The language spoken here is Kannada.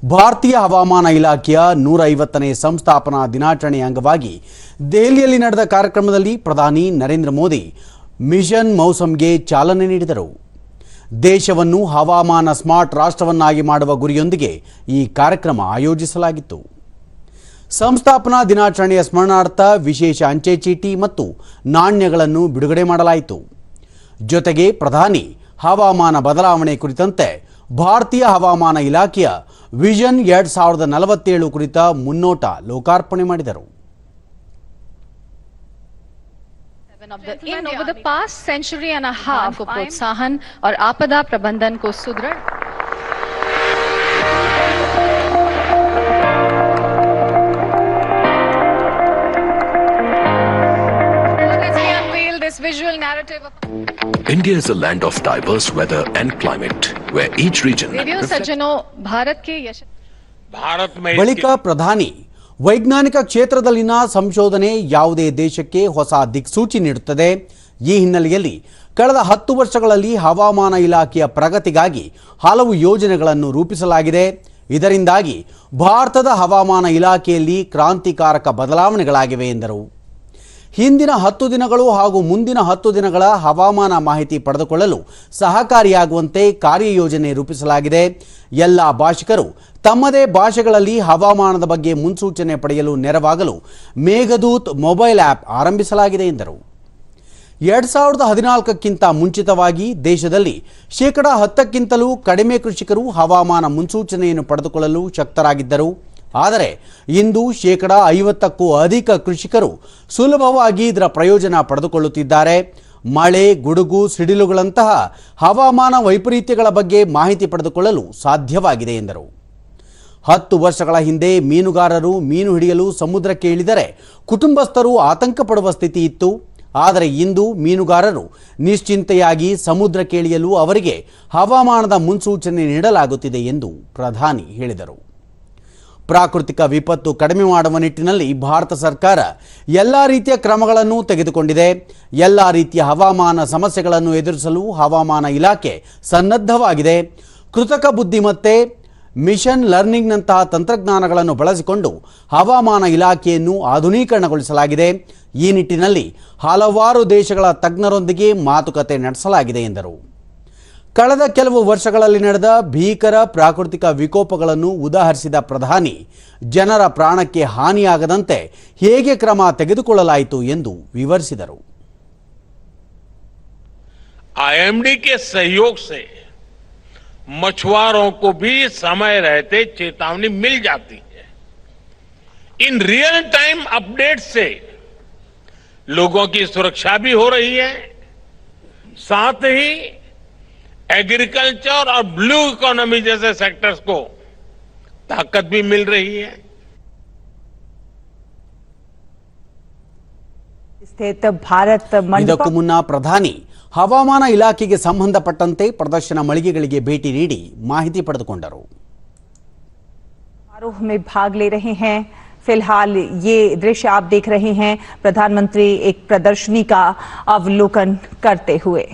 ಭಾರತೀಯ ಹವಾಮಾನ ಇಲಾಖೆಯ 150ನೇ ಸಂಸ್ಥಾಪನಾ ದಿನಾಚರಣೆಯ ಅಂಗವಾಗಿ ದೆಹಲಿಯಲ್ಲಿ ನಡೆದ ಕಾರ್ಯಕ್ರಮದಲ್ಲಿ ಪ್ರಧಾನಿ ನರೇಂದ್ರ ಮೋದಿ ಮಿಷನ್ ಮೌಸಮ್ಗೆ ಚಾಲನೆ ನೀಡಿದರು. ದೇಶವನ್ನು ಹವಾಮಾನ ಸ್ಮಾರ್ಟ್ ರಾಷ್ಟ್ರವನ್ನಾಗಿ ಮಾಡುವ ಗುರಿಯೊಂದಿಗೆ ಈ ಕಾರ್ಯಕ್ರಮ ಆಯೋಜಿಸಲಾಗಿತ್ತು. ಸಂಸ್ಥಾಪನಾ ದಿನಾಚರಣೆಯ ಸ್ಮರಣಾರ್ಥ ವಿಶೇಷ ಅಂಚೆ ಚೀಟಿ ಮತ್ತು ನಾಣ್ಯಗಳನ್ನು ಬಿಡುಗಡೆ ಮಾಡಲಾಯಿತು. ಜೊತೆಗೆ ಪ್ರಧಾನಿ ಹವಾಮಾನ ಬದಲಾವಣೆ ಕುರಿತಂತೆ ಭಾರತೀಯ ಹವಾಮಾನ ಇಲಾಖೆಯ ವಿಷನ್ 2047 ಕುರಿತ ಮುನ್ನೋಟ ಲೋಕಾರ್ಪಣೆ ಮಾಡಿದರು. over the past century and a half को प्रोत्साहन और आपदा प्रबंधन को सुदृढ़ this visual narrative of India is a land of diverse weather and climate where each region radio सज्जनों भारत के भारत में ಬಳಿಕ ಪ್ರಧಾನಿ ವೈಜ್ಞಾನಿಕ ಕ್ಷೇತ್ರದಲ್ಲಿನ ಸಂಶೋಧನೆ ಯಾವುದೇ ದೇಶಕ್ಕೆ ಹೊಸ ದಿಕ್ಸೂಚಿ ನೀಡುತ್ತದೆ. ಈ ಹಿನ್ನೆಲೆಯಲ್ಲಿ ಕಳೆದ 10 ವರ್ಷಗಳಲ್ಲಿ ಹವಾಮಾನ ಇಲಾಖೆಯ ಪ್ರಗತಿಗಾಗಿ ಹಲವು ಯೋಜನೆಗಳನ್ನು ರೂಪಿಸಲಾಗಿದೆ. ಇದರಿಂದಾಗಿ ಭಾರತದ ಹವಾಮಾನ ಇಲಾಖೆಯಲ್ಲಿ ಕ್ರಾಂತಿಕಾರಕ ಬದಲಾವಣೆಗಳಾಗಿವೆ ಎಂದರು. ಹಿಂದಿನ 10 ದಿನಗಳು ಹಾಗೂ ಮುಂದಿನ 10 ದಿನಗಳ ಹವಾಮಾನ ಮಾಹಿತಿ ಪಡೆದುಕೊಳ್ಳಲು ಸಹಕಾರಿಯಾಗುವಂತೆ ಕಾರ್ಯಯೋಜನೆ ರೂಪಿಸಲಾಗಿದೆ. ಎಲ್ಲ ಭಾಷಿಕರು ತಮ್ಮದೇ ಭಾಷೆಗಳಲ್ಲಿ ಹವಾಮಾನದ ಬಗ್ಗೆ ಮುನ್ಸೂಚನೆ ಪಡೆಯಲು ನೆರವಾಗಲು ಮೇಘದೂತ್ ಮೊಬೈಲ್ ಆ್ಯಪ್ ಆರಂಭಿಸಲಾಗಿದೆ ಎಂದರು. 2014ಕ್ಕಿಂತ ಮುಂಚಿತವಾಗಿ ದೇಶದಲ್ಲಿ 10%ಕ್ಕಿಂತಲೂ ಕಡಿಮೆ ಕೃಷಿಕರು ಹವಾಮಾನ ಮುನ್ಸೂಚನೆಯನ್ನು ಪಡೆದುಕೊಳ್ಳಲು ಶಕ್ತರಾಗಿದ್ದರು. ಆದರೆ ಇಂದು 50%ಕ್ಕೂ ಅಧಿಕ ಕೃಷಿಕರು ಸುಲಭವಾಗಿ ಇದರ ಪ್ರಯೋಜನ ಪಡೆದುಕೊಳ್ಳುತ್ತಿದ್ದಾರೆ. ಮಳೆ, ಗುಡುಗು, ಸಿಡಿಲುಗಳಂತಹ ಹವಾಮಾನ ವೈಪರೀತ್ಯಗಳ ಬಗ್ಗೆ ಮಾಹಿತಿ ಪಡೆದುಕೊಳ್ಳಲು ಸಾಧ್ಯವಾಗಿದೆ ಎಂದರು. 10 ವರ್ಷಗಳ ಹಿಂದೆ ಮೀನುಗಾರರು ಮೀನು ಹಿಡಿಯಲು ಸಮುದ್ರಕ್ಕೆ ಇಳಿದರೆ ಕುಟುಂಬಸ್ಥರು ಆತಂಕ ಪಡುವ ಸ್ಥಿತಿ ಇತ್ತು. ಆದರೆ ಇಂದು ಮೀನುಗಾರರು ನಿಶ್ಚಿಂತೆಯಾಗಿ ಸಮುದ್ರಕ್ಕೆ ಇಳಿಯಲು ಅವರಿಗೆ ಹವಾಮಾನದ ಮುನ್ಸೂಚನೆ ನೀಡಲಾಗುತ್ತಿದೆ ಎಂದು ಪ್ರಧಾನಿ ಹೇಳಿದರು. ಪ್ರಾಕೃತಿಕ ವಿಪತ್ತು ಕಡಿಮೆ ಮಾಡುವ ನಿಟ್ಟಿನಲ್ಲಿ ಭಾರತ ಸರ್ಕಾರ ಎಲ್ಲ ರೀತಿಯ ಕ್ರಮಗಳನ್ನು ತೆಗೆದುಕೊಂಡಿದೆ. ಎಲ್ಲ ರೀತಿಯ ಹವಾಮಾನ ಸಮಸ್ಯೆಗಳನ್ನು ಎದುರಿಸಲು ಹವಾಮಾನ ಇಲಾಖೆ ಸನ್ನದ್ಧವಾಗಿದೆ. ಕೃತಕ ಬುದ್ಧಿಮತ್ತೆ, ಮಿಷನ್ ಲರ್ನಿಂಗ್ನಂತಹ ತಂತ್ರಜ್ಞಾನಗಳನ್ನು ಬಳಸಿಕೊಂಡು ಹವಾಮಾನ ಇಲಾಖೆಯನ್ನು ಆಧುನೀಕರಣಗೊಳಿಸಲಾಗಿದೆ. ಈ ನಿಟ್ಟಿನಲ್ಲಿ ಹಲವಾರು ದೇಶಗಳ ತಜ್ಞರೊಂದಿಗೆ ಮಾತುಕತೆ ನಡೆಸಲಾಗಿದೆ ಎಂದರು. ಕಳೆದ ಕೆಲವು ವರ್ಷಗಳಲ್ಲಿ ನಡೆದ ಭೀಕರ ಪ್ರಾಕೃತಿಕ ವಿಕೋಪಗಳನ್ನು ಉದಾಹರಿಸಿದ ಪ್ರಧಾನಿ ಜನರ ಪ್ರಾಣಕ್ಕೆ ಹಾನಿಯಾಗದಂತೆ ಹೇಗೆ ಕ್ರಮ ತೆಗೆದುಕೊಳ್ಳಲಾಯಿತು ಎಂದು ವಿವರಿಸಿದರು. आईएमडी के सहयोग से मछुआरों को भी समय रहते चेतावनी मिल जाती है. इन रियल टाइम अपडेट से लोगों की सुरक्षा भी हो रही है, साथ ही एग्रीकल्चर और ब्लू इकोनॉमी जैसे सेक्टर्स को ताकत भी मिल रही है. ಇದಕ್ಕೂ ಮುನ್ನ ಪ್ರಧಾನಿ ಹವಾಮಾನ ಇಲಾಖೆಗೆ ಸಂಬಂಧಪಟ್ಟಂತೆ ಪ್ರದರ್ಶನ ಮಳಿಗೆಗಳಿಗೆ ಭೇಟಿ ನೀಡಿ ಮಾಹಿತಿ ಪಡೆದುಕೊಂಡರು. समारोह में भाग ले रहे हैं. फिलहाल ये दृश्य आप देख रहे हैं प्रधानमंत्री एक प्रदर्शनी का अवलोकन करते हुए.